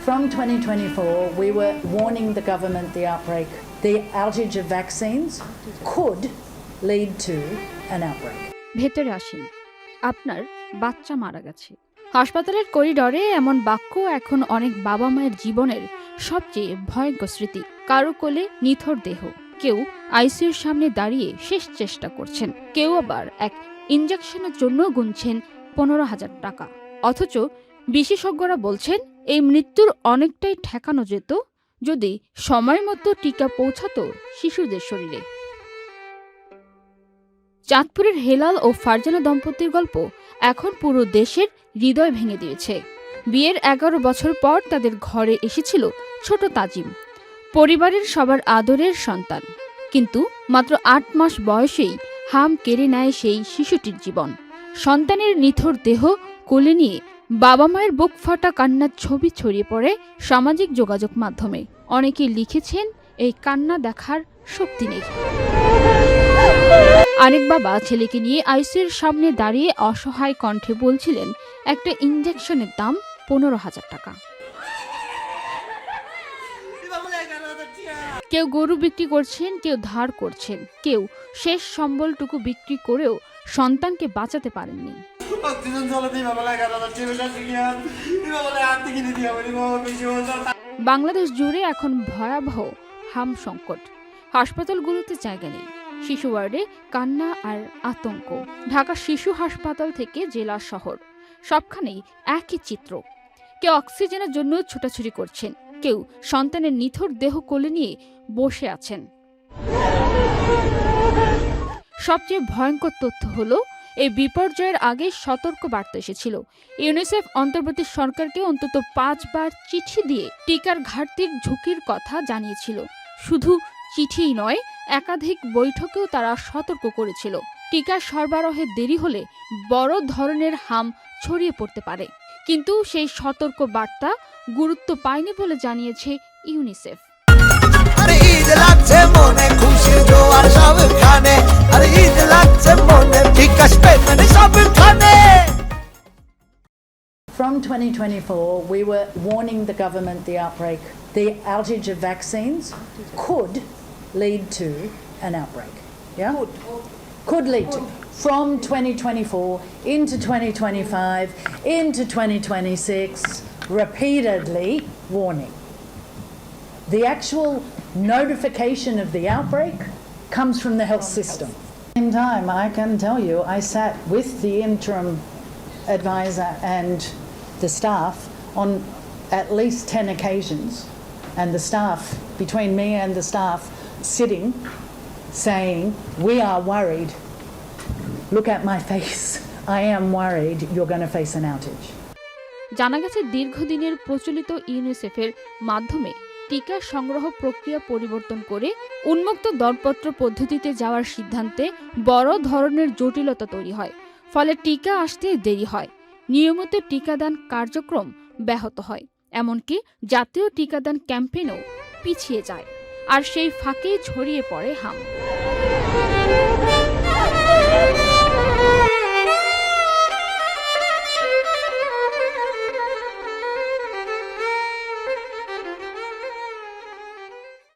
From 2024, we were warning the government the outage of vaccines could lead to an outbreak. ভেতরে আসেন, আপনার বাচ্চা মারা গেছে। হাসপাতালের করিডরে এমন বাক্য এখন অনেক বাবা মায়ের জীবনের সবচেয়ে ভয়ঙ্কর স্মৃতি। কারো কোলে নিথর দেহ, কেউ আইসিইউর সামনে দাঁড়িয়ে শেষ চেষ্টা করছেন, কেউ আবার এক ইনজেকশনের জন্য গুনছেন 15,000 টাকা। অথচ বিশেষজ্ঞরা বলছেন এই মৃত্যুর অনেকটাই ঠেকানো যেত যদি সময় মতো টিকা পৌঁছাতো শিশুদের শরীরে। চাঁদপুরের হেলাল ও ফারজানা দম্পতির গল্প এখন পুরো দেশের হৃদয় ভেঙে দিয়েছে। বিয়ের 11 বছর পর তাদের ঘরে এসেছিল ছোট তাজিম, পরিবারের সবার আদরের সন্তান। কিন্তু মাত্র 8 মাস বয়সেই হাম কেড়ে নেয় সেই শিশুটির জীবন। সন্তানের নিথর দেহ কোলে নিয়ে বাবা মায়ের বুক ফাটা কান্নার ছবি ছড়িয়ে পড়ে সামাজিক যোগাযোগ মাধ্যমে। অনেকে লিখেছেন এই কান্না দেখার শক্তি নেই। আরেক বাবা ছেলেকে নিয়ে আইসিইউর সামনে দাঁড়িয়ে অসহায় কণ্ঠে বলছিলেন একটা ইনজেকশনের দাম 15,000 টাকা। কেউ গরু বিক্রি করছেন, কেউ ধার করছেন, কেউ শেষ সম্বলটুকু বিক্রি করেও সন্তানকে বাঁচাতে পারেননি। বাংলাদেশ জুড়ে এখন ভয়াবহ হাম সংকট। হাসপাতালগুলোতে জায়গা নেই, শিশু ওয়ার্ডে কান্না আর আতঙ্ক। ঢাকা শিশু হাসপাতাল থেকে জেলা শহর সবখানেই একই চিত্র। কেউ অক্সিজেনের জন্য ছোটাছুটি করছেন, কেউ সন্তানের নিথর দেহ কোলে নিয়ে বসে আছেন। সবচেয়ে ভয়ঙ্কর তথ্য হলো এই বিপর্যয়ের আগে সতর্ক বার্তা এসেছিল। ইউনিসেফ অন্তর্বর্তী সরকারকে অন্তত 5 বার চিঠি দিয়ে টিকার ঘাটতির ঝুঁকির কথা জানিয়েছিল। শুধু চিঠিই নয়, একাধিক বৈঠকেও তারা সতর্ক করেছিল টিকা সরবরাহে দেরি হলে বড় ধরনের হাম ছড়িয়ে পড়তে পারে। কিন্তু সেই সতর্ক বার্তা গুরুত্ব পায়নি বলে জানিয়েছে UNICEF. From 2024, we were warning the government the outage of vaccines could lead to an outbreak. Yeah? Could lead to. From 2024 into 2025, into 2026, repeatedly warning. The actual notification of the outbreak comes from the health system. At the same time, I can tell you, I sat with the interim advisor and the staff on at least 10 occasions, and the staff, between me and the staff, sitting, saying, we are worried. Look at my face. I am worried you're going to face an outage. জানা গেছে দীর্ঘদিনের প্রচলিত ইউনিসেফের মাধ্যমে টিকা সংগ্রহ প্রক্রিয়া পরিবর্তন করে উন্মুক্ত দরপত্র পদ্ধতিতে যাওয়ার সিদ্ধান্তে বড় ধরনের জটিলতা তৈরি হয়। ফলে টিকা আসতে দেরি হয়, নিয়মিত টিকাদান কার্যক্রম ব্যাহত হয়, এমনকি জাতীয় টিকাদান ক্যাম্পেইনও পিছিয়ে যায়। আর সেই ফাঁকেই ছড়িয়ে পড়ে হাম।